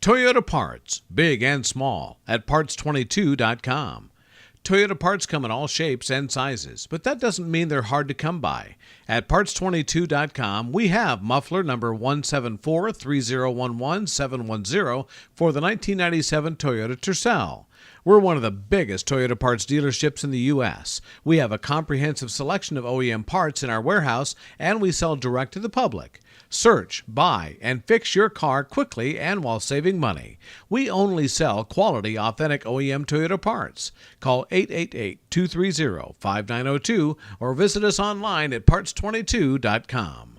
Toyota Parts, big and small, at parts22.com. Toyota parts come in all shapes and sizes, but that doesn't mean they're hard to come by. At parts22.com, we have muffler number 174-3011710 for the 1997 Toyota Tercel. We're one of the biggest Toyota parts dealerships in the U.S. We have a comprehensive selection of OEM parts in our warehouse, and we sell direct to the public. Search, buy, and fix your car quickly and while saving money. We only sell quality, authentic OEM Toyota parts. Call 888-230-5902 or visit us online at parts22.com.